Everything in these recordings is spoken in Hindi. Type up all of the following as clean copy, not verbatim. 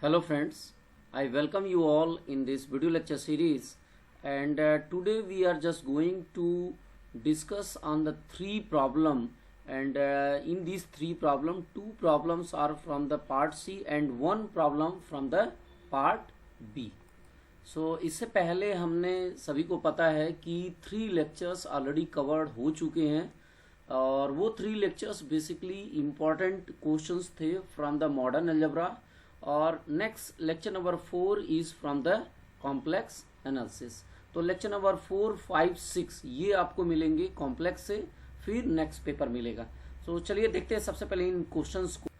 Hello friends, I welcome you all in this video lecture series, and today we are just going to discuss on the three problem, and in these three problem, two problems are from the part C and one problem from the part B. सो इससे पहले हमने सभी को पता है कि थ्री लेक्चर्स ऑलरेडी कवर्ड हो चुके हैं और वो three lectures basically important questions थे फ्रॉम द मॉडर्न अलजेब्रा और next lecture number 4 is from the complex analysis. तो लेक्चर नंबर 4, 5, 6 ये आपको मिलेंगे कॉम्प्लेक्स से, फिर नेक्स्ट पेपर मिलेगा। सो चलिए देखते हैं सबसे पहले इन क्वेश्चंस को।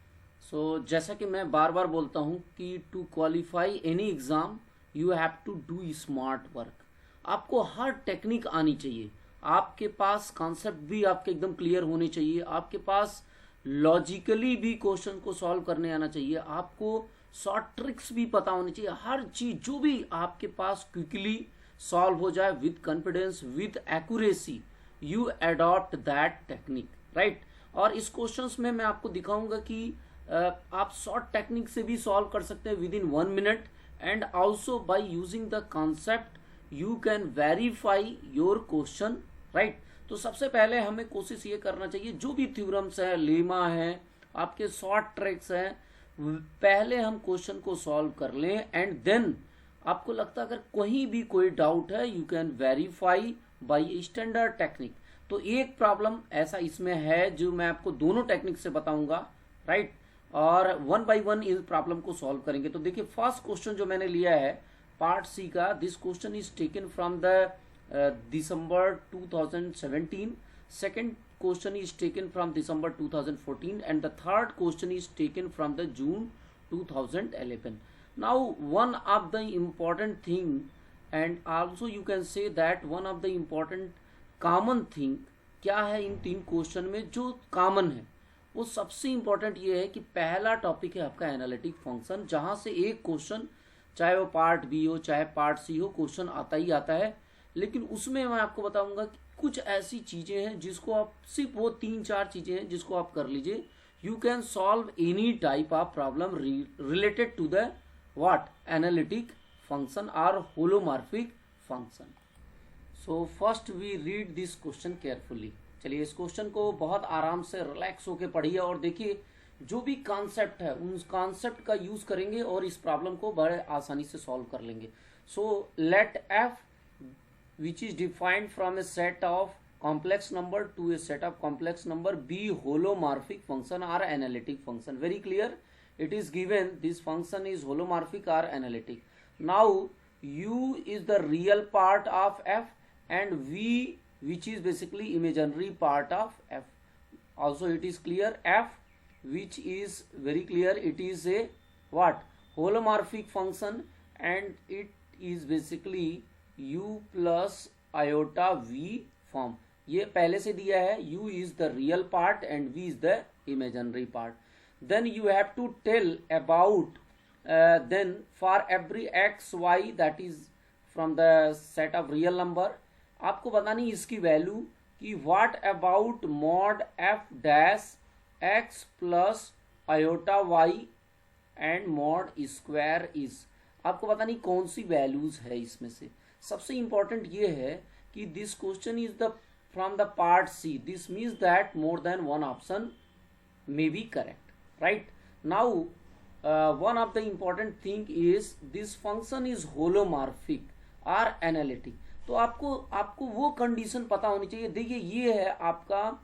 सो जैसा कि मैं बार बार बोलता हूँ कि to qualify any exam you have to do smart work. आपको हर टेक्निक आनी चाहिए, आपके पास कॉन्सेप्ट भी आपके एकदम क्लियर होने चाहिए, आपके पास लॉजिकली भी क्वेश्चन को सॉल्व करने आना चाहिए, आपको शॉर्ट ट्रिक्स भी पता होनी चाहिए। हर चीज जो भी आपके पास क्विकली सॉल्व हो जाए with confidence with accuracy, you adopt that technique, right. और इस क्वेश्चंस में मैं आपको दिखाऊंगा कि आप शॉर्ट टेक्निक से भी सॉल्व कर सकते हैं with in 1 minute, and also by using the concept you can verify your question, right. तो सबसे पहले हमें कोशिश ये करना चाहिए, जो भी थ्योरम्स है, लेमा है, आपके शॉर्ट ट्रिक्स हैं, पहले हम क्वेश्चन को सॉल्व कर लें एंड देन आपको लगता है अगर कहीं भी कोई डाउट है you can verify by standard technique. तो एक प्रॉब्लम ऐसा इसमें है जो मैं आपको दोनों टेक्निक से बताऊंगा, राइट, और वन बाय वन इस प्रॉब्लम को सॉल्व करेंगे। तो देखिए फर्स्ट क्वेश्चन जो मैंने लिया है पार्ट सी का, this question is taken from the December 2017, second question is taken from December 2014, and the third question is taken from the June 2011. Now one of the important thing, and also you can say that one of the important common thing क्या है इन तीन क्वेश्चन में जो कॉमन है, वो सबसे इंपॉर्टेंट ये है कि पहला टॉपिक है आपका एनालिटिक फंक्शन, जहां से एक क्वेश्चन चाहे वो पार्ट बी हो चाहे पार्ट सी हो क्वेश्चन आता ही आता है। लेकिन उसमें मैं आपको बताऊंगा कि कुछ ऐसी चीजें हैं जिसको आप सिर्फ वो 3-4 चीजें हैं जिसको आप कर लीजिए, you can solve any type of problem related to the what analytic function और holomorphic function. So first we read this question carefully. चलिए इस क्वेश्चन को बहुत आराम से रिलैक्स होके पढ़िए और देखिए जो भी कॉन्सेप्ट है उस कॉन्सेप्ट का यूज करेंगे और इस प्रॉब्लम को बड़े आसानी से सॉल्व कर लेंगे। So let F which is defined from a set of complex number to a set of complex number be holomorphic function or analytic function. Very clear, it is given this function is holomorphic or analytic. Now u is the real part of f and v which is basically imaginary part of f. Also it is clear f which is very clear, it is a what holomorphic function and it is basically u plus iota v फॉर्म। ये पहले से दिया है, u is the real part and v is the imaginary part. Then you have to tell about then for every x y that is from the set of real number, आपको बतानी इसकी वैल्यू कि what about mod f dash x plus iota y and mod square is, आपको बतानी कौन सी वैल्यूज है इसमें से। सबसे इंपॉर्टेंट ये है कि this question is the from the part C, this means that more than one option may be correct, right. Now one of the important thing is this function is holomorphic और एनालिटिक। तो आपको वो कंडीशन पता होनी चाहिए। देखिए ये है आपका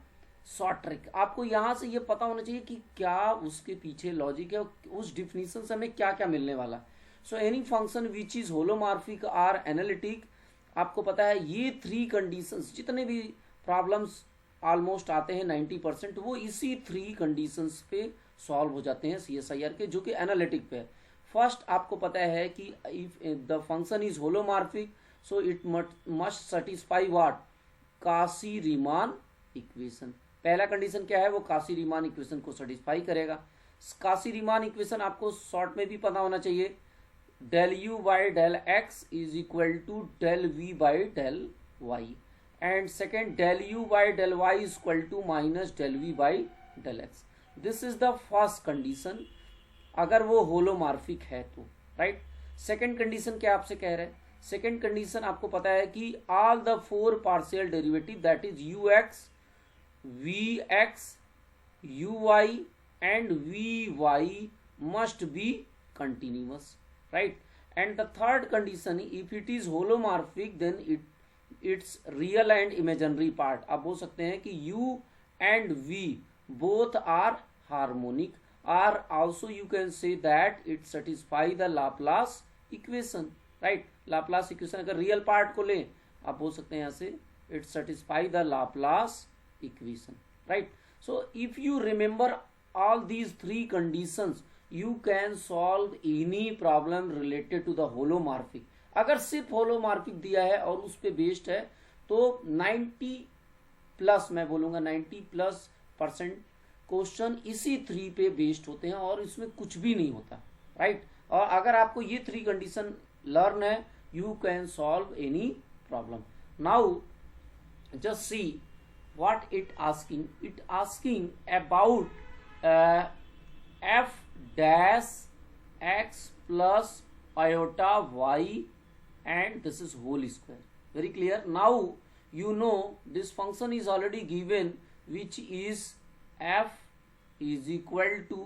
शॉर्ट ट्रिक, आपको यहां से ये पता होना चाहिए कि क्या उसके पीछे लॉजिक है, उस डिफिनीशन से हमें क्या क्या मिलने वाला। So any function which is holomorphic और एनालिटिक, आपको पता है ये थ्री कंडीशंस, जितने भी प्रॉब्लम्स ऑलमोस्ट आते हैं 90% वो इसी थ्री कंडीशंस पे सॉल्व हो जाते हैं CSIR के, जो कि एनालिटिक पे है। फर्स्ट आपको पता है कि if the function is holomorphic so it must satisfy what Cauchy Riemann equation. पहला कंडीशन क्या है, वो काशी रीमान इक्वेशन को सेटिस्फाई करेगा। काशी रीमान इक्वेशन आपको शॉर्ट में भी पता होना चाहिए, del u by del x is equal to del v by del y, and second del u by del y is equal to minus del v by del x. This is the first condition. अगर वो होलोमॉर्फिक है तो, राइट। सेकंड कंडीशन क्या आपसे कह रहे हैं, सेकंड कंडीशन आपको पता है कि all the 4 partial derivative that is u x, v x, u y and v y must be continuous, right? And the third condition, if it is holomorphic then its real and imaginary part, आप बोल सकते हैं कि u and v both are harmonic, or also you can say that it satisfy the Laplace equation, right? Laplace equation अगर real part को लें आप बोल सकते हैं यहाँ से it satisfy the Laplace equation, right? So if you remember all these 3 conditions you can solve any problem related to the holomorphic. अगर सिर्फ holomorphic दिया है और उस पे बेस्ड है तो 90 प्लस, मैं बोलूंगा 90+% क्वेश्चन इसी 3 पे बेस्ड होते हैं और इसमें कुछ भी नहीं होता, राइट। और अगर आपको ये 3 कंडीशन लर्न है you can solve any problem. Now just see what it asking about f dash x plus iota y and this is whole square. Very clear. Now you know this function is already given which is f is equal to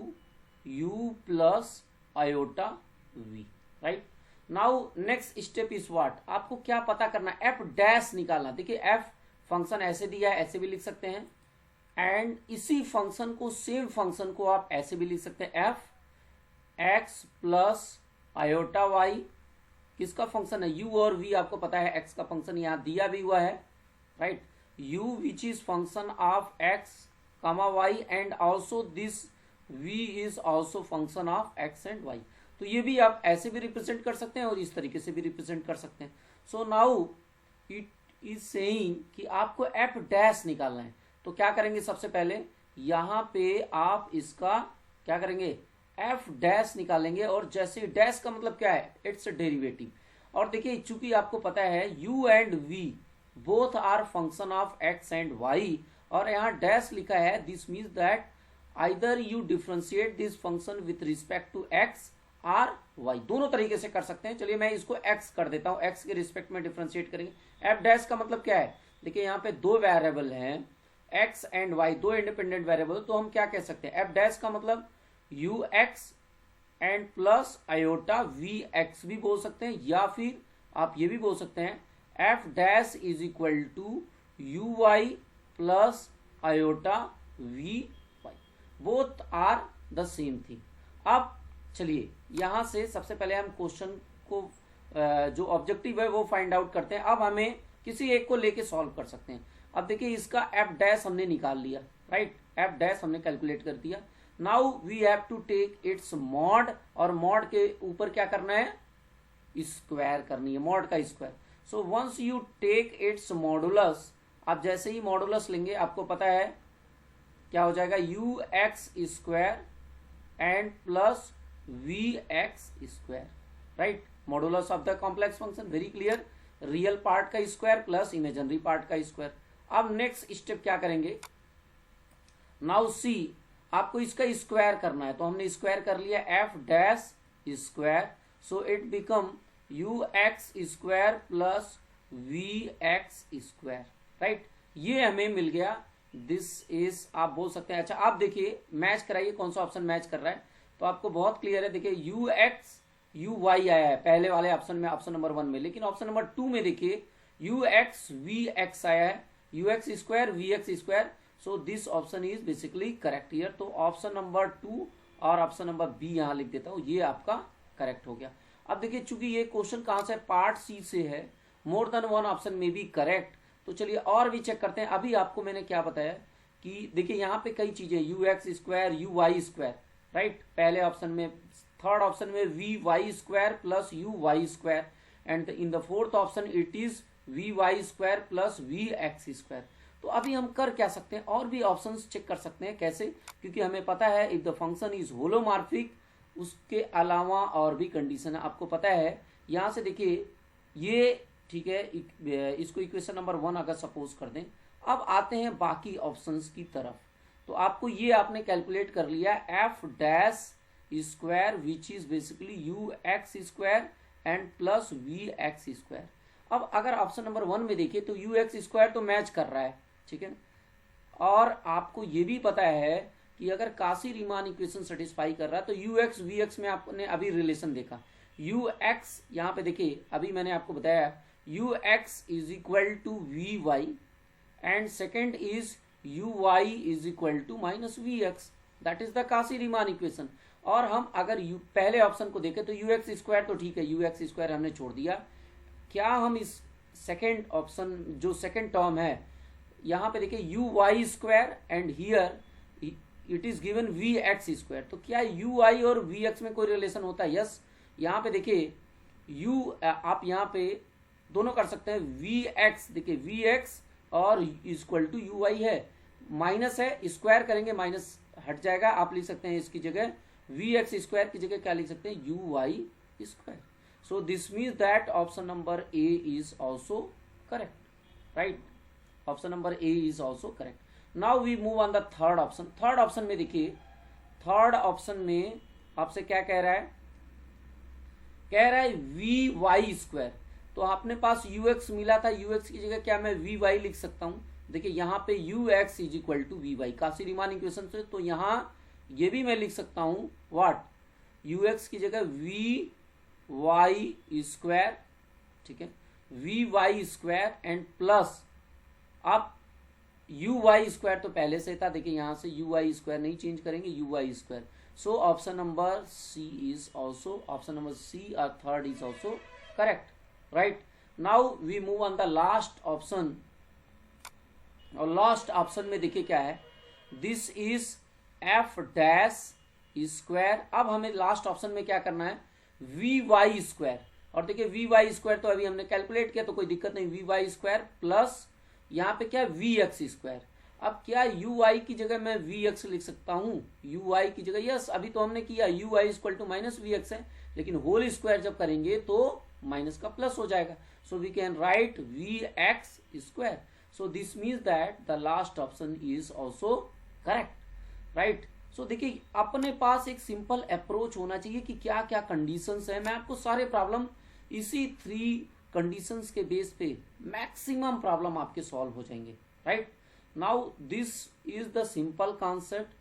u plus iota v, right? Now next step is what, आपको क्या पता करना, f dash निकालना। देखिए f फंक्शन ऐसे दिया है, ऐसे भी लिख सकते हैं, एंड इसी फंक्शन को, सेम फंक्शन को आप ऐसे भी लिख सकते हैं, f x plus iota y. किसका फंक्शन है, u और v आपको पता है, x का फंक्शन यहाँ दिया भी हुआ है, right. u which is function of x कमा y and also this v is also function of x and y। तो ये भी आप ऐसे भी रिप्रेजेंट कर सकते हैं और इस तरीके से भी रिप्रेजेंट कर सकते हैं। So now it is saying कि आपको f डैश निकालना है। तो क्या करेंगे, सबसे पहले यहां पे आप इसका क्या करेंगे, f डैश निकालेंगे, और जैसे डैश का मतलब क्या है, इट्स डेरिवेटिव। और देखिए चूंकि आपको पता है u and v both are function of x and y, और यहाँ डैश लिखा है, this means that either you differentiate this function with respect to x और y, दोनों तरीके से कर सकते हैं। चलिए मैं इसको x कर देता हूं, x के रिस्पेक्ट में डिफरेंशिएट करेंगे। f डैश का मतलब क्या है, देखिए यहाँ पे 2 वेरिएबल हैं x and y, 2 independent variable, तो हम क्या कह सकते हैं, f डैश का मतलब ux and plus iota vx भी बोल सकते हैं, या फिर आप ये भी बोल सकते हैं f dash is equal to uy plus iota vy, both are the same thing. अब चलिए यहां से सबसे पहले हम क्वेश्चन को जो ऑब्जेक्टिव है वो फाइंड आउट करते हैं। अब हमें किसी एक को लेके सॉल्व कर सकते हैं। अब देखिए इसका f डैश हमने निकाल लिया, राइट, f डैश हमने कैलकुलेट कर दिया। Now we have to take its mod, और मॉड के ऊपर क्या करना है, स्क्वायर करनी है, मॉड का square. So once you take its modulus, आप जैसे ही मॉडुलस लेंगे आपको पता है क्या हो जाएगा, u x square and plus v x square, right, modulus of the complex function. Very clear, real part का स्क्वायर प्लस इमेजिनरी पार्ट का स्क्वायर। अब नेक्स्ट स्टेप क्या करेंगे, नाउ सी आपको इसका स्क्वायर करना है, तो हमने स्क्वायर कर लिया f dash square, so it become u x square plus v x square, right, ये हमें मिल गया। दिस इज, आप बोल सकते हैं, अच्छा आप देखिए मैच कराइए कौन सा ऑप्शन मैच कर रहा है, तो आपको बहुत क्लियर है। देखिए यू एक्स यू वाई आया है पहले वाले ऑप्शन में, ऑप्शन नंबर 1 में, लेकिन ऑप्शन नंबर 2 में देखिए यू एक्स वी एक्स आया है, u x square v x square. So this option is basically correct here. तो ऑप्शन नंबर 2 और ऑप्शन नंबर बी यहां लिख देता हूं, ये आपका करेक्ट हो गया। अब देखिए चूंकि ये क्वेश्चन कहां से, पार्ट सी से है, मोर देन 1 ऑप्शन में भी करेक्ट। तो चलिए और भी चेक करते हैं। अभी आपको मैंने क्या बताया कि देखिए यहाँ पे कई चीजें, u x square u y square, right, पहले ऑप्शन में, थर्ड ऑप्शन में v y square plus u y square, and in the fourth option it is v y square plus v x square. तो अभी हम कर क्या सकते हैं, और भी ऑप्शंस चेक कर सकते हैं। कैसे, क्योंकि हमें पता है if the function is holomorphic, उसके अलावा और भी कंडीशन है आपको पता है। यहां से देखिए ये ठीक है, इसको इक्वेशन नंबर 1 अगर सपोज कर दें। अब आते हैं बाकी ऑप्शंस की तरफ। तो आपको ये आपने कैलकुलेट कर लिया, f dash square which is basically u x square and plus v x square. अब अगर ऑप्शन नंबर 1 में देखिए तो यू एक्स स्क्वायर तो मैच कर रहा है, ठीक है, और आपको ये भी पता है कि अगर काशी रीमान इक्वेशन सेटिस्फाई कर रहा है तो यू एक्स वी एक्स में आपने अभी रिलेशन देखा, यू एक्स यहाँ पे देखिए अभी मैंने आपको बताया u x is equal to v y and second is u y is equal to minus v x, that is the Cauchy Riemann equation. और हम अगर पहले ऑप्शन को देखें तो यू एक्स स्क्वायर तो ठीक है, यू एक्स स्क्वायर हमने छोड़ दिया, क्या हम इस सेकेंड ऑप्शन जो सेकेंड टर्म है यहाँ पे देखिए u y square and here it is given v x square, तो क्या यू आई और वी एक्स में कोई रिलेशन होता है? यस, यहाँ पे देखिए यू आप यहाँ पे दोनों कर सकते हैं, वी एक्स देखिए वी एक्स और इक्वल टू यू आई है, माइनस है, स्क्वायर करेंगे माइनस हट जाएगा, आप लिख सकते हैं इसकी जगह वी एक्स स्क्वायर की जगह क्या लिख सकते हैं u y square. So this means that option number a is also correct, right, option number a is also correct. Now we move on the third option. Third option में देखिए, थर्ड ऑप्शन में आपसे क्या कह रहा है, कह रहा है वी वाई स्क्वायर, तो अपने पास यू एक्स मिला था, यू एक्स की जगह क्या मैं वी वाई लिख सकता हूं, देखिए यहाँ पे u x is equal to v y Cauchy Riemann equation से, तो यहाँ ये भी मैं लिख सकता हूं व्हाट, यू एक्स की जगह वी वाई स्क्वायर, ठीक है, v y square and plus अब यू वाई स्क्वायर तो पहले से था, देखिए यहां से यू वाई स्क्वायर नहीं चेंज करेंगे, u y square. So option number C is also, option number C और third is also correct, right. Now we move on the last option, और लास्ट ऑप्शन में देखिए क्या है, this is f dash square. अब हमें लास्ट ऑप्शन में क्या करना है, वी वाई स्क्वायर, और देखिए वी वाई स्क्वायर तो अभी हमने कैलकुलेट किया तो कोई दिक्कत नहीं, वी वाई स्क्वायर प्लस यहाँ पे क्या वी एक्स स्क्वायर। अब क्या यू आई की जगह मैं वी एक्स लिख सकता हूँ, यू आई की जगह, यस अभी तो हमने किया u i equal to minus v x है, लेकिन होल स्क्वायर जब करेंगे तो माइनस का प्लस हो जाएगा, so we can write v x square. So this means that the last option is also correct, right. So देखिए अपने पास एक सिंपल अप्रोच होना चाहिए कि क्या क्या कंडीशंस है, मैं आपको सारे प्रॉब्लम इसी 3 कंडीशंस के बेस पे मैक्सिमम प्रॉब्लम आपके सॉल्व हो जाएंगे, right. Now this is the simple concept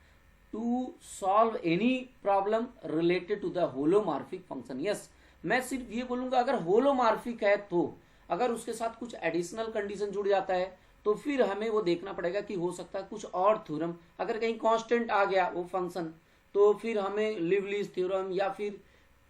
to solve any problem related to the holomorphic function. Yes, मैं सिर्फ ये बोलूंगा अगर होलोमॉर्फिक है तो, अगर उसके साथ कुछ एडिशनल कंडीशन जुड़ जाता है तो फिर हमें वो देखना पड़ेगा कि हो सकता है कुछ और थ्योरम, अगर कहीं कांस्टेंट आ गया वो फंक्शन तो फिर हमें लिवलीज थ्योरम या फिर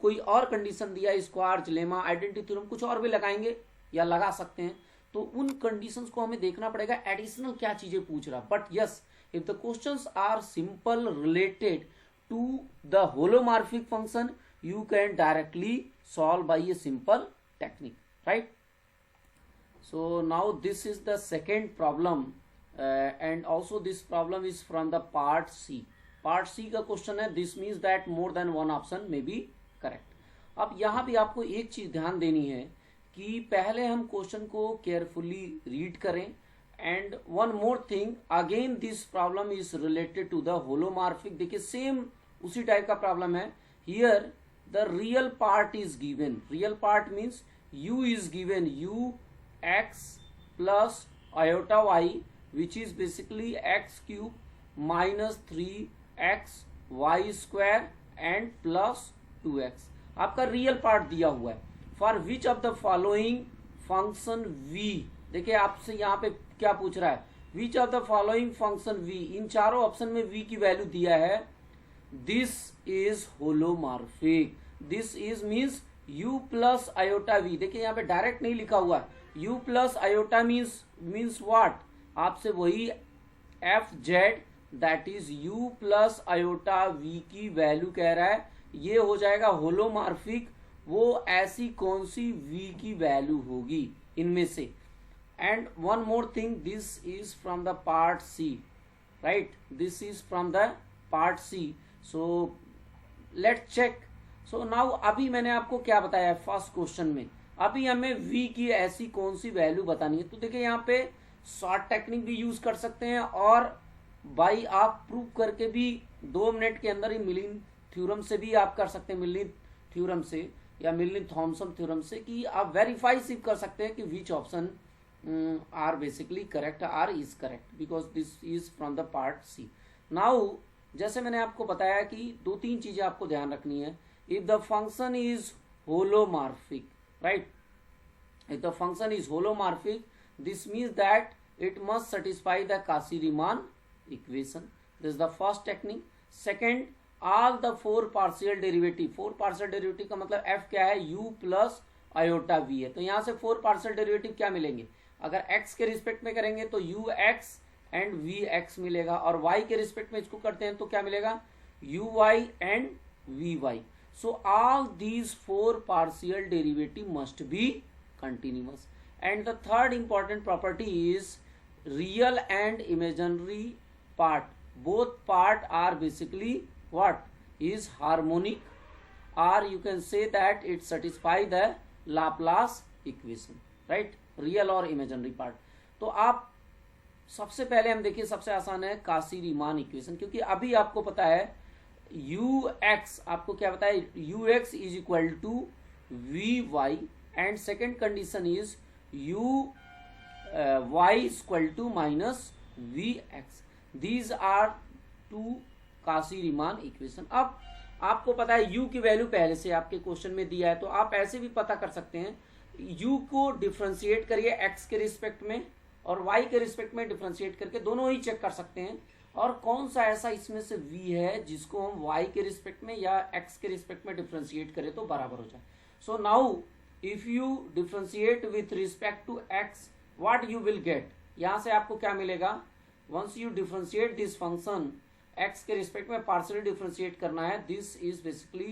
कोई और कंडीशन दिया, स्क्वार्ज लेमा आइडेंटिटी थ्योरम कुछ और भी लगाएंगे या लगा सकते हैं, तो उन कंडीशंस को हमें देखना पड़ेगा एडिशनल क्या चीजें पूछ रहा। But yes, if the questions are simple related to the holomorphic function you can directly solve by a simple technique, right? So now this is the second problem and also this problem is from the part C. Part C का क्वेश्चन है, this means that more than one option may be correct. अब यहाँ भी आपको एक चीज ध्यान देनी है कि पहले हम क्वेश्चन को केयरफुली रीड करें, and one more thing, again this problem is related to the holomorphic. देखिए सेम उसी टाइप का प्रॉब्लम है, here the real part is given, real part means u is given u x plus iota y which is basically x cube minus 3x y square and plus 2x, आपका रियल पार्ट दिया हुआ है। For which of the following function v, देखिए आपसे यहाँ पे क्या पूछ रहा है, which of the following function v, इन चारों ऑप्शन में v की वैल्यू दिया है, this is holomorphic, this is means u plus iota v। देखिए यहाँ पे डायरेक्ट नहीं लिखा हुआ, u plus iota means what, आपसे वही f z that is u plus iota v की वैल्यू कह रहा है, ये हो जाएगा होलोमॉर्फिक, वो ऐसी कौन सी v की वैल्यू होगी इनमें से। And one more thing, this is from the part c, right, this is from the part c. So let's check. So now अभी मैंने आपको क्या बताया फर्स्ट क्वेश्चन में, अभी हमें v की ऐसी कौन सी वैल्यू बतानी है, तो देखिए यहाँ पे शॉर्ट टेक्निक भी यूज कर सकते हैं और बाई आप प्रूव करके भी 2 मिनट के अंदर ही थ्योरम से भी आप कर सकते हैं, मिलनी थ्योरम से या मिलनी थॉमसन थ्योरम से, कि आप वेरीफाई सिर्फ कर सकते हैं कि which option are basically correct, are is correct, because this is from the part c. Now जैसे मैंने आपको बताया कि दो तीन चीजें आपको ध्यान रखनी है। If the function is holomorphic, right, if the function is holomorphic, this means that it must satisfy the Cauchy-Riemann equation. This is the first technique. Second, all the four partial derivative, four partial derivative का मतलब f क्या है, u प्लस आयोटा v है, तो यहाँ से फोर पार्शियल डेरिवेटिव क्या मिलेंगे, अगर x के रिस्पेक्ट में करेंगे तो ux एंड vx मिलेगा, और y के रिस्पेक्ट में इसको करते हैं तो क्या मिलेगा, uy and vy. So all these four partial derivative must be continuous. And the third important property is real and imaginary part, both part are basically what is harmonic, or you can say that it satisfy the Laplace equation, right, real और imaginary part. तो आप सबसे पहले हम देखिए, सबसे आसान है काशी रीमान इक्वेशन, क्योंकि अभी आपको पता है ux, आपको क्या पता है, ux is equal to vy, and second condition is y is equal to minus vx. These are two Cauchy-Riemann equation. अब आपको पता है u की वैल्यू पहले से आपके क्वेश्चन में दिया है, तो आप ऐसे भी पता कर सकते हैं, u को डिफ्रेंशिएट करिए x के रिस्पेक्ट में और y के रिस्पेक्ट में डिफ्रेंशिएट करके दोनों ही चेक कर सकते हैं, और कौन सा ऐसा इसमें से v है जिसको हम y के रिस्पेक्ट में या x के रिस्पेक्ट में डिफ्रेंशिएट करें तो बराबर हो जाए. So now if you differentiate with respect to x, what you will get, यहाँ से आपको क्या मिलेगा, once you differentiate this function x के रिस्पेक्ट में पार्शियली डिफ्रेंशिएट करना है, this is basically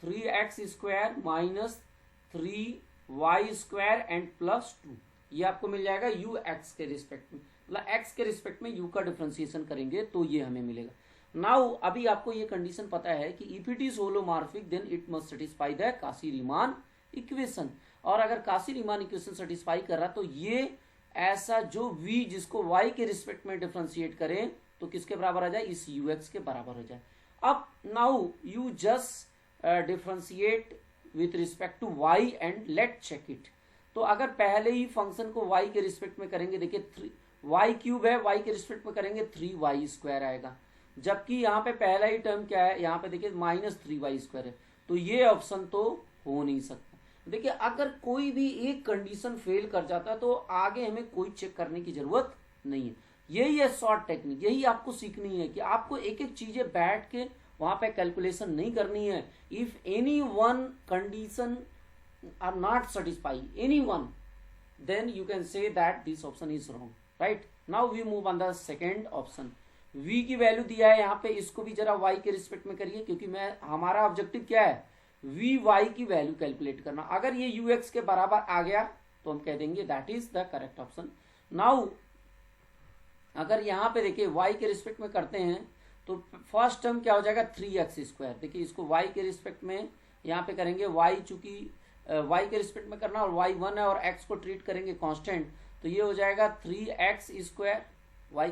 3x square minus 3y square and plus 2, ये आपको मिल जाएगा u x के रिस्पेक्ट में, मतलब x के रिस्पेक्ट में u का डिफ्रेंशिएशन करेंगे तो ये हमें मिलेगा. नाउ अभी आपको ये कंडीशन पता है कि if it is holomorphic then it must satisfy the Cauchy-Riemann equation, और अगर Cauchy-Riemann इक्वेशन सेटिस्फाई कर रहा तो ये ऐसा जो v जिसको y के रिस्पेक्ट में डिफरेंशिएट करें तो किसके बराबर आ जाए, इस ux के बराबर हो जाए. अब now you just differentiate with respect to y and let check it. तो अगर पहले ही फंक्शन को y के रिस्पेक्ट में करेंगे, देखिए y क्यूब है, y के रिस्पेक्ट में करेंगे 3y स्क्वायर आएगा, जबकि यहाँ पे पहला ही टर्म क्या है, यहाँ पे देखिए माइनस 3y स्क्वायर है, तो ये ऑप्शन तो हो नहीं सकता. देखिए अगर कोई भी एक कंडीशन फेल कर जाता है तो आगे हमें कोई चेक करने की जरूरत नहीं है. यही है शॉर्ट टेक्निक, यही आपको सीखनी है कि आपको एक एक चीजें बैठ के वहां पे कैलकुलेशन नहीं करनी है. If any one condition are not satisfy any one, then you can say that this option is wrong, right. Now we move on the second option. v की वैल्यू दिया है यहाँ पे, इसको भी जरा y के रिस्पेक्ट में करिए, क्योंकि हमारा ऑब्जेक्टिव क्या है, vy की वैल्यू कैलकुलेट करना. अगर ये ux के बराबर आ गया तो हम कह देंगे that is the correct option. Now अगर यहाँ पे देखिए y के रिस्पेक्ट में करते हैं तो फर्स्ट टर्म क्या हो जाएगा, 3x स्क्वायर. देखिए इसको y के रिस्पेक्ट में यहाँ पे करेंगे, y चूंकि y के रिस्पेक्ट में करना और y 1 है और x को ट्रीट करेंगे कांस्टेंट, तो ये हो जाएगा 3x स्क्वायर. y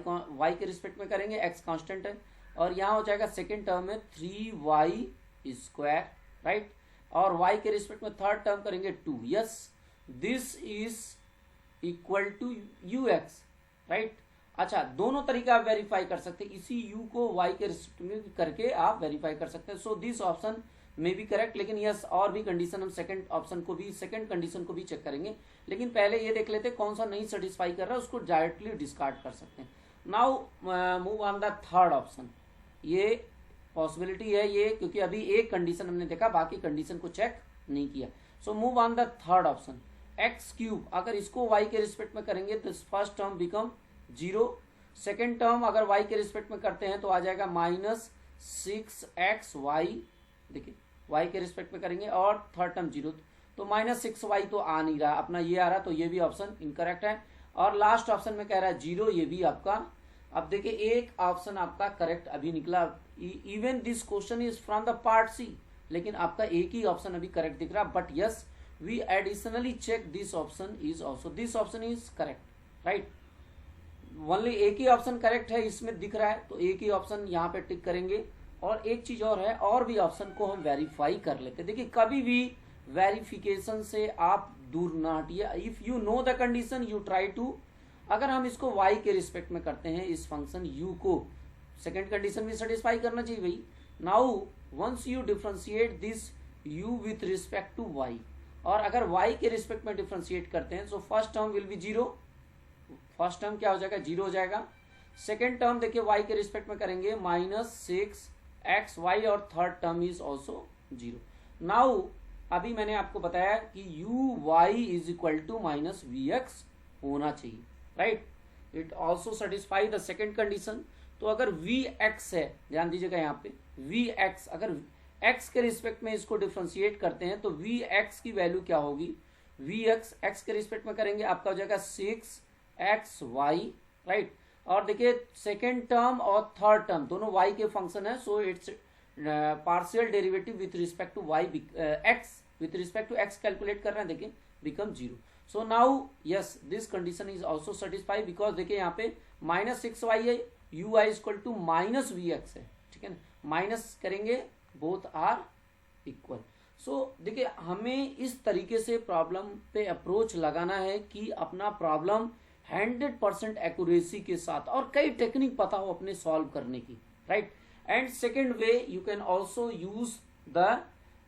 के रिस्पेक्ट में करेंगे, x कांस्टेंट है, और यहाँ हो जाएगा सेकेंड टर्म में 3y स्क्वायर, राइट. और y के रिस्पेक्ट में थर्ड टर्म करेंगे 2. Yes, this is equal to ux, right. अच्छा, दोनों तरीके आप वेरीफाई कर सकते हैं, इसी u को y के रिस्पेक्ट में करके आप वेरीफाई कर सकते हैं. सो this option may be correct, लेकिन यस और भी कंडीशन हम सेकंड ऑप्शन को भी, सेकंड कंडीशन को भी चेक करेंगे, लेकिन पहले ये देख लेते हैं कौन सा नहीं सेटिस्फाई कर रहा है, उसको डायरेक्टली डिस्कार्ड कर सकते हैं. Now move on the third option. ये पॉसिबिलिटी है ये, क्योंकि अभी एक कंडीशन हमने देखा, बाकी कंडीशन को चेक नहीं किया. So move on the third option. X cube, अगर इसको y के रिस्पेक्ट में करेंगे तो first term become 0. Second term अगर y के रिस्पेक्ट में करते हैं तो आ जाएगा -6xy. देखिए y के रिस्पेक्ट में करेंगे और थर्ड टर्म 0, तो -6y तो आ नहीं रहा, अपना ये आ रहा, तो ये भी ऑप्शन इनकरेक्ट है. और लास्ट ऑप्शन में कह रहा है 0, ये भी आपका. अब देखिए एक ऑप्शन आपका करेक्ट अभी निकला, even this question is from the part c, लेकिन आपका एक ही ऑप्शन अभी करेक्ट दिख रहा. But yes, we additionally check this option is also, this option is correct, right. Only एक ही ऑप्शन करेक्ट है इसमें दिख रहा है, तो एक ही ऑप्शन यहाँ पे टिक करेंगे और एक चीज और है, और भी ऑप्शन को हम वेरीफाई कर लेते हैं। देखिए कभी भी वेरिफिकेशन से आप दूर ना हटिए। If you know the condition you try to, अगर हम इसको y के रिस्पेक्ट में करते हैं इस फंक्शन u को, सेकेंड कंडीशन भी सेटिस्फाई करना चाहिए भाई। Now once you differentiate this u with respect to y, और अगर y के रिस्पेक्ट में डिफ्रेंशिएट करते हैं so first term will be zero, first term क्या हो जाएगा, जीरो हो जाएगा। सेकेंड टर्म देखिए y के रिस्पेक्ट में करेंगे -6xy, और third term is also zero. Now अभी मैंने आपको बताया कि uy is equal to -vx होना चाहिए, right. It also satisfy the second condition. तो अगर vx है, ध्यान दीजिएगा यहाँ पे vx, अगर x के रिस्पेक्ट में इसको डिफ्रेंशिएट करते हैं तो vx की वैल्यू क्या होगी, vx x के रिस्पेक्ट में करेंगे आपका हो जाएगा 6xy, राइट। और देखिए सेकेंड टर्म और थर्ड टर्म दोनों y के फंक्शन है, so it's partial derivative with respect to y x with respect to x calculate कर रहे हैं, देखिए become zero. So now yes this condition is also satisfy, because देखिए यहाँ पे -6y है, ui इक्वल टू -vx है, ठीक है ना, माइनस करेंगे बोथ आर इक्वल। सो देखिए हमें इस तरीके से प्रॉब्लम पे अप्रोच लगाना है कि अपना प्रॉब्लम 100% एक्यूरेसी के साथ, और कई टेक्निक पता हो अपने सॉल्व करने की, right. And second way you can also use the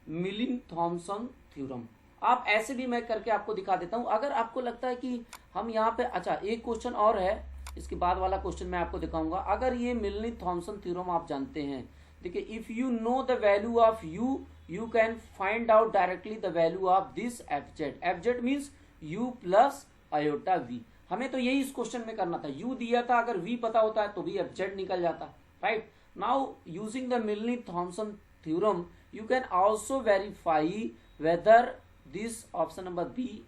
Milne Thomson theorem. आप ऐसे भी मैं करके आपको दिखा देता हूं, अगर आपको लगता है कि हम यहाँ पे, अच्छा एक क्वेश्चन और है, इसके बाद वाला क्वेश्चन मैं आपको दिखाऊंगा। अगर ये मिलिंग थॉमसन थ्योरम आप जानते हैं, देखिए if you know the value of u, you can find out directly the value of this fz means u plus iota v। हमें तो यही इस क्वेश्चन में करना था, u दिया था, अगर v पता होता है तो भी fz निकल जाता, right. Now using the Milne Thomson theorem you can also verify whether this option number B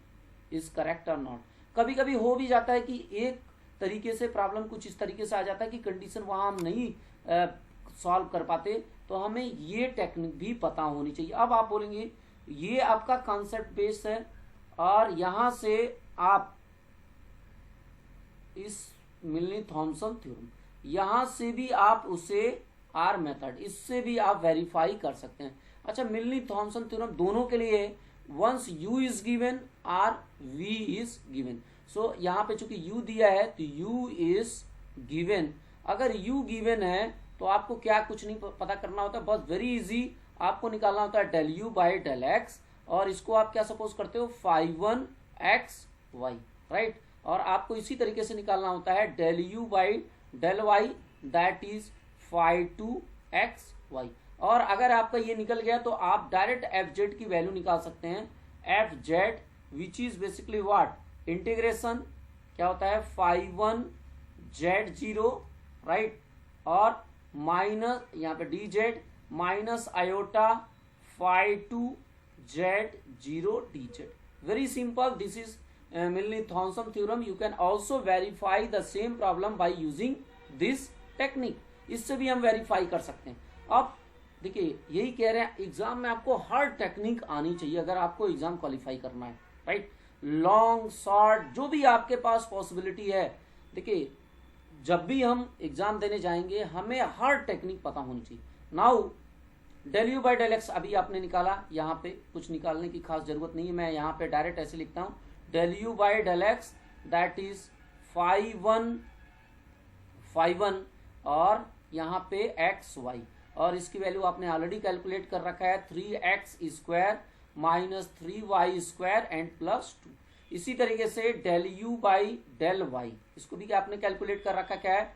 is correct और नॉट। कभी कभी हो भी जाता है कि एक तरीके से प्रॉब्लम कुछ इस तरीके से आ जाता है कि कंडीशन वहां हम नहीं सॉल्व कर पाते, तो हमें ये टेक्निक भी पता होनी चाहिए। अब आप बोलेंगे ये आपका कॉन्सेप्ट बेस्ड है, और यहां से आप इस मिलिंग थॉमसन थ्योरम, यहां से भी आप उसे आर मेथड, इससे भी आप वेरीफाई कर सकते हैं। अच्छा मिलिंग थॉमसन थ्योरम दोनों के लिए once u is given or v is given. So यहाँ पे चूंकि u दिया है तो u इज गिवन। अगर u गिवन है तो आपको क्या कुछ नहीं पता करना होता, बस वेरी इजी आपको निकालना होता है del u by del x, और इसको आप क्या सपोज करते हो 5(1)(xy), राइट। और आपको इसी तरीके से निकालना होता है del u by del y, that is 5(2)(xy। और अगर आपका ये निकल गया तो आप डायरेक्ट fz की वैल्यू निकाल सकते हैं, fz which is basically what, integration क्या होता है 5(1)(z0), राइट, और माइनस यहाँ पे dz minus iota 5(2)(z0) dz। Very simple, this is Milne Thomson theorem. You can also verify the same problem by using this technique, इससे भी हम वेरीफाई कर सकते हैं। अब देखिए यही कह रहे हैं एग्जाम में आपको हर टेक्निक आनी चाहिए अगर आपको एग्जाम क्वालिफाई करना है, राइट। लॉन्ग शॉर्ट जो भी आपके पास पॉसिबिलिटी है, देखिए जब भी हम एग्जाम देने जाएंगे हमें हर टेक्निक पता होनी चाहिए। Now del u by del x अभी आपने निकाला, यहाँ पे कुछ निकालने की खास जरूरत नहीं है, मैं यहाँ पे डायरेक्ट ऐसे लिखता हूँ del u by del x that is 5(1)(1), और यहाँ पे xy, और इसकी वैल्यू आपने ऑलरेडी कैलकुलेट कर रखा है 3x² माइनस 3y² एंड +2। इसी तरीके से del u by del y, इसको भी आपने कैलकुलेट कर रखा क्या है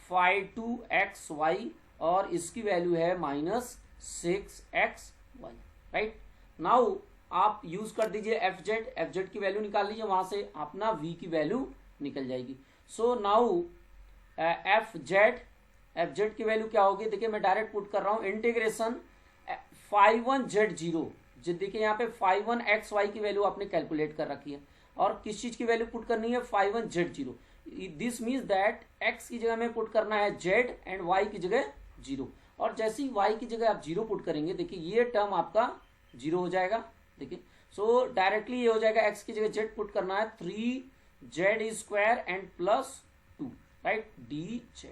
5(2)xy, और इसकी वैल्यू है -6xy, राइट। नाउ आप यूज कर दीजिए fz की वैल्यू निकाल लीजिए, वहां से अपना v की वैल्यू निकल जाएगी। सो नाउ fz की वैल्यू क्या होगी, देखिए मैं डायरेक्ट पुट कर रहा हूं इंटीग्रेशन 5(1)(z0), देखिए यहाँ पे 5(1)xy की वैल्यू आपने कैलकुलेट कर रखी है, और किस चीज की वैल्यू पुट करनी है 5(1)(z0। This means that x की जगह में पुट करना है z एंड y की जगह 0, और जैसे ही y की जगह आप 0 पुट करेंगे देखिए ये टर्म आपका 0 हो जाएगा। देखिए सो डायरेक्टली ये हो जाएगा, x की जगह z पुट करना है 3z² and +2, right, dz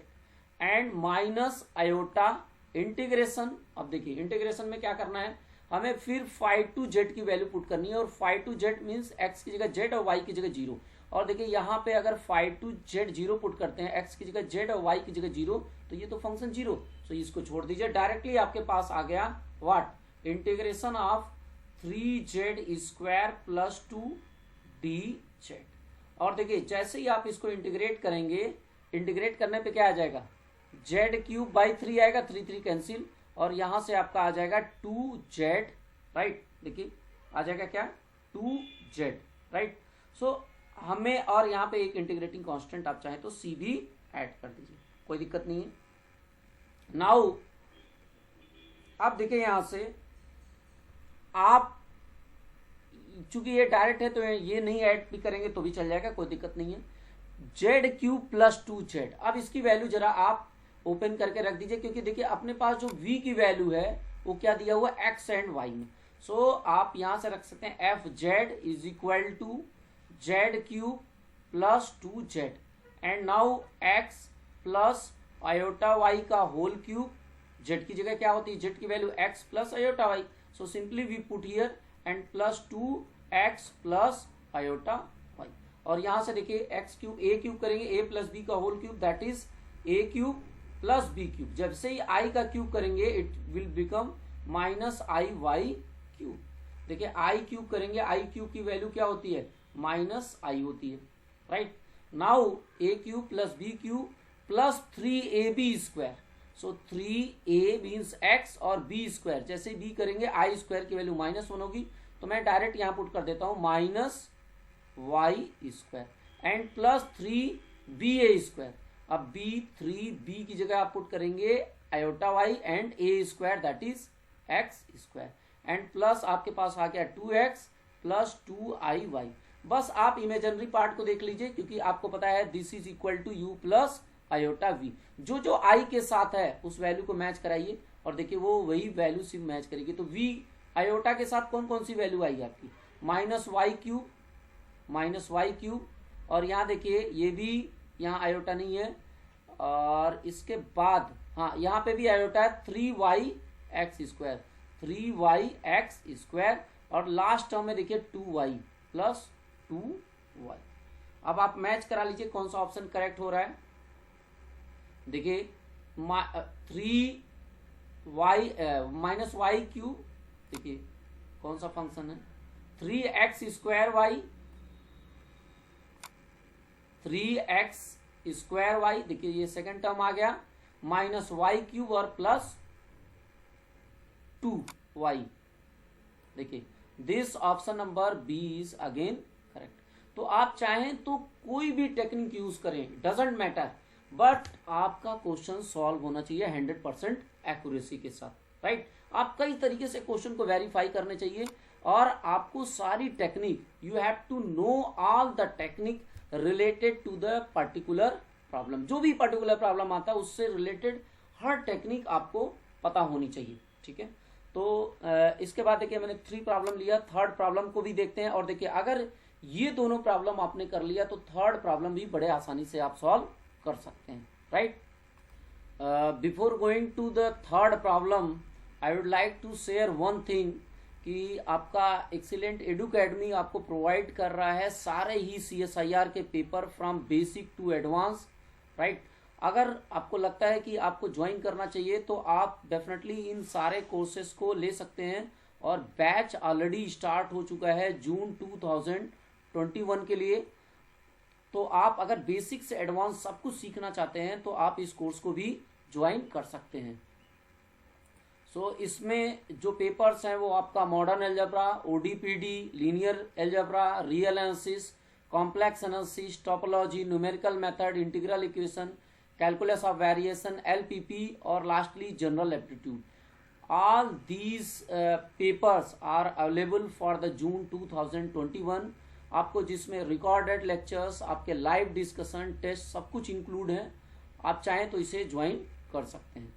and minus iota integration, अब देखिए इंटीग्रेशन में क्या करना है, हमें फिर फाई टू जेड की वैल्यू पुट करनी है, और phi to Z means X की जगह जेड और वाई की जगह जीरो। और देखिए यहाँ पे अगर phi to Z zero put करते हैं, एक्स की जगह जेड और वाई की जगह जीरो, तो ये तो फंक्शन जीरो, तो इसको छोड़ दीजिए, डायरेक्टली आपके पास आ गया what, integration of 3z² plus 2dz। और देखिए जैसे ही आप इसको इंटीग्रेट करेंगे, इंटीग्रेट करने पे क्या आ जाएगा, z³ / 3 आएगा, 3 3 कैंसिल, और यहां से आपका आ जाएगा 2z, राइट। देखिए आ जाएगा क्या, 2z, राइट। सो हमें, और यहाँ पे एक इंटीग्रेटिंग कांस्टेंट आप चाहें तो c भी ऐड कर दीजिए, कोई दिक्कत नहीं है। नाउ आप देखिए यहां से आप, चूंकि ये डायरेक्ट है तो ये नहीं ऐड भी करेंगे तो भी चल जाएगा, कोई दिक्कत नहीं है। z³ + 2z, अब इसकी वैल्यू जरा आप ओपन करके रख दीजिए, क्योंकि देखिए अपने पास जो v की वैल्यू है वो क्या दिया हुआ x एंड y में। सो आप यहां से रख सकते हैं fz = z³ + 2z, and now x plus iota y का होल क्यूब, z की जगह क्या होती है, z की वैल्यू x plus iota y, so simply we put here and plus 2x plus iota y। और यहां से देखिए x³ a³ करेंगे, a प्लस b का whole cube, that is a³ plus b³। जब से ही i का क्यूब करेंगे इट विल बिकम -iy³। देखिए i³ करेंगे, i³ की वैल्यू क्या होती है, -i होती है, right. Now a³ plus b³ plus 3ab², सो 3a मीन्स x और b², जैसे b करेंगे i² की वैल्यू -1 होगी, तो मैं डायरेक्ट यहां पुट कर देता हूं -y² एंड प्लस 3ba²। अब b3b की जगह आप पुट करेंगे iota y and a² that is x², and plus आपके पास आ गया 2x प्लस 2iy। बस आप इमेजिनरी पार्ट को देख लीजिए, क्योंकि आपको पता है this is equal to u plus iota v, जो जो i के साथ है उस वैल्यू को मैच कराइए, और देखिए वो वही वैल्यू सिर्फ मैच करेगी। तो v आयोटा के साथ कौन कौन सी वैल्यू आएगी आपकी, -y³, और यहाँ देखिए ये भी, यहाँ आयोटा नहीं है, और इसके बाद हाँ यहाँ पे भी आयोटा है 3yx², और लास्ट टर्म में देखिए 2y प्लस 2y। अब आप मैच करा लीजिए कौन सा ऑप्शन करेक्ट हो रहा है। देखिए 3y-y³, देखिए कौन सा फंक्शन है, 3x²y, देखिए ये सेकंड टर्म आ गया, -y³ और प्लस 2y। देखिए this option number B is again correct. तो आप चाहें तो कोई भी टेक्निक यूज करें, डजेंट मैटर, बट आपका क्वेश्चन सॉल्व होना चाहिए 100% एक्यूरेसी के साथ, राइट। आप कई तरीके से क्वेश्चन को वेरीफाई करने चाहिए, और आपको सारी technique, you have to know all the technique related to the particular problem. जो भी पर्टिकुलर प्रॉब्लम आता है उससे रिलेटेड हर टेक्निक आपको पता होनी चाहिए, ठीक है। तो इसके बाद देखिए मैंने 3 प्रॉब्लम लिया, थर्ड प्रॉब्लम को भी देखते हैं। और देखिए अगर ये दोनों प्रॉब्लम आपने कर लिया तो थर्ड प्रॉब्लम भी बड़े आसानी से आप सॉल्व कर सकते हैं, right. Before going to the third problem I would like to share one thing, कि आपका एक्सीलेंट एडुकेडमी आपको प्रोवाइड कर रहा है सारे ही CSIR के paper from basic to advance, right. अगर आपको लगता है कि आपको ज्वाइन करना चाहिए तो आप डेफिनेटली इन सारे कोर्सेज को ले सकते हैं, और बैच ऑलरेडी स्टार्ट हो चुका है जून 2021 के लिए। तो आप अगर बेसिक से एडवांस सब कुछ सीखना चाहते हैं तो आप इस कोर्स को भी ज्वाइन कर सकते हैं। सो इसमें जो पेपर्स हैं वो आपका modern algebra, ODPD, linear algebra, real analysis, complex analysis, topology, numerical method, integral equation, calculus of variation, LPP, और lastly general aptitude. All these papers are available for the June 2021, आपको जिसमें रिकॉर्डेड लेक्चर्स, आपके लाइव डिस्कशन, टेस्ट सब कुछ इंक्लूड है। आप चाहें तो इसे ज्वाइन कर सकते हैं।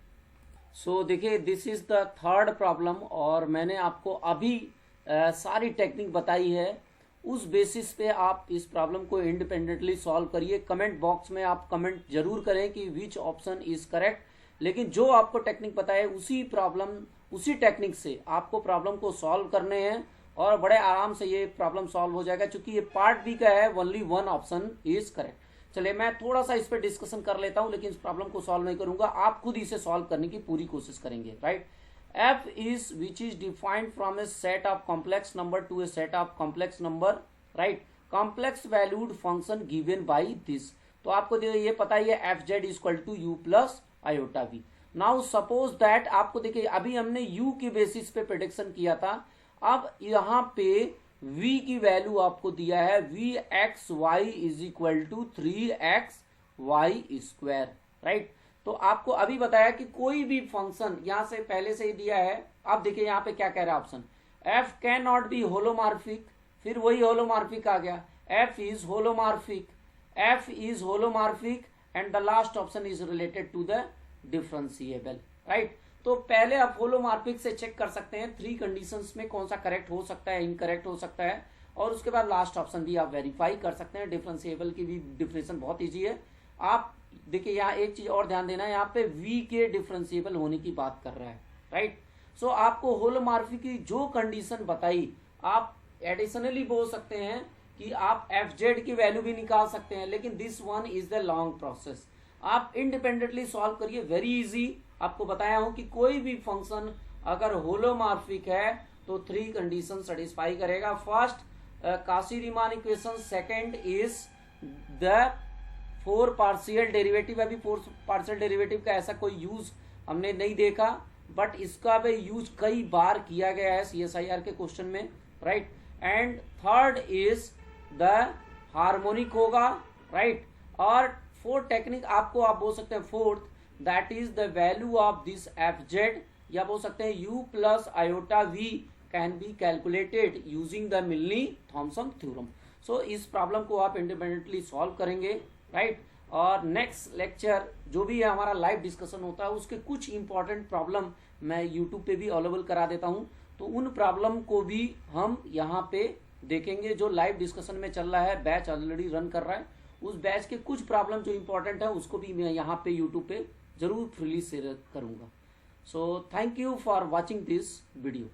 सो देखिए this is the third problem, और मैंने आपको अभी सारी टेक्निक बताई है, उस बेसिस पे आप इस प्रॉब्लम को इंडिपेंडेंटली सॉल्व करिए। कमेंट बॉक्स में आप कमेंट जरूर करें कि विच ऑप्शन इज करेक्ट, लेकिन जो आपको टेक्निक पता है उसी टेक्निक से आपको प्रॉब्लम को सॉल्व करने हैं और बड़े आराम से ये प्रॉब्लम सॉल्व हो जाएगा। चूंकि ये पार्ट बी का है, only one option is correct. चलिए मैं थोड़ा सा इस पर डिस्कशन कर लेता हूं, लेकिन इस प्रॉब्लम को सॉल्व नहीं करूंगा, आप खुद इसे सॉल्व करने की पूरी कोशिश करेंगे, right. f is which is defined from a set of complex number to a set of complex number, right, complex valued function given by this। तो आपको ये पता ही है fz is equal to u plus iota v। Now suppose that आपको देखिए अभी हमने u की बेसिस पे प्रेडिक्शन किया था, अब यहाँ पे v की वैल्यू आपको दिया है vxy is equal to 3xy square, right. तो आपको अभी बताया कि कोई भी फंक्शन यहां से पहले से ही दिया है। अब देखिए यहाँ पे क्या कह रहा है option, f can not be holomorphic, फिर वही होलोमार्फिक आ गया, f is holomorphic, f is holomorphic and the last option is related to the differentiable, right. तो पहले आप होलोमार्फिक से चेक कर सकते हैं 3 कंडीशंस में कौन सा करेक्ट हो सकता है, इनकरेक्ट हो सकता है, और उसके बाद लास्ट ऑप्शन भी आप वेरीफाई कर सकते हैं। डिफरेंशिएबल की भी डिफिनेशन बहुत ईजी है। आप देखिए यहाँ एक चीज और ध्यान देना है, यहाँ पे v के डिफरेंशिएबल होने की बात कर रहा है, राइट। सो आपको होलोमार्फिक की जो कंडीशन बताई, आप एडिशनली बोल सकते हैं कि आप fz की वैल्यू भी निकाल सकते हैं, लेकिन this one is the long process. आप इंडिपेंडेंटली सॉल्व करिए, वेरी इजी। आपको बताया हूं कि कोई भी फंक्शन अगर होलोमार्फिक है तो 3 कंडीशन सेटिस्फाई करेगा। First Cauchy Riemann equation, second is the 4 partial derivative. अभी 4 पार्शियल डेरिवेटिव का ऐसा कोई यूज हमने नहीं देखा, बट इसका भी यूज कई बार किया गया है CSIR के क्वेश्चन में, right. And third is the harmonic होगा, राइट। और फोर्थ टेक्निक आपको आप बोल सकते हैं fourth, that is the value of this fz, या बोल सकते हैं u plus iota v can be calculated using the Milne Thomson theorem. So इस प्रॉब्लम को आप इंडिपेंडेंटली सॉल्व करेंगे, राइट। और नेक्स्ट लेक्चर जो भी है हमारा लाइव डिस्कशन होता है, उसके कुछ इंपॉर्टेंट प्रॉब्लम मैं यूट्यूब पे भी अवेलेबल करा देता हूं, तो उन प्रॉब्लम को भी हम यहाँ पे देखेंगे। जो लाइव डिस्कशन में चल रहा है, बैच ऑलरेडी रन कर रहा है, उस बैच के कुछ प्रॉब्लम जो इंपॉर्टेंट है उसको भी मैं यहाँ पे यूट्यूब पे जरूर फ्रीली शेयर करूंगा। So thank you for watching this video.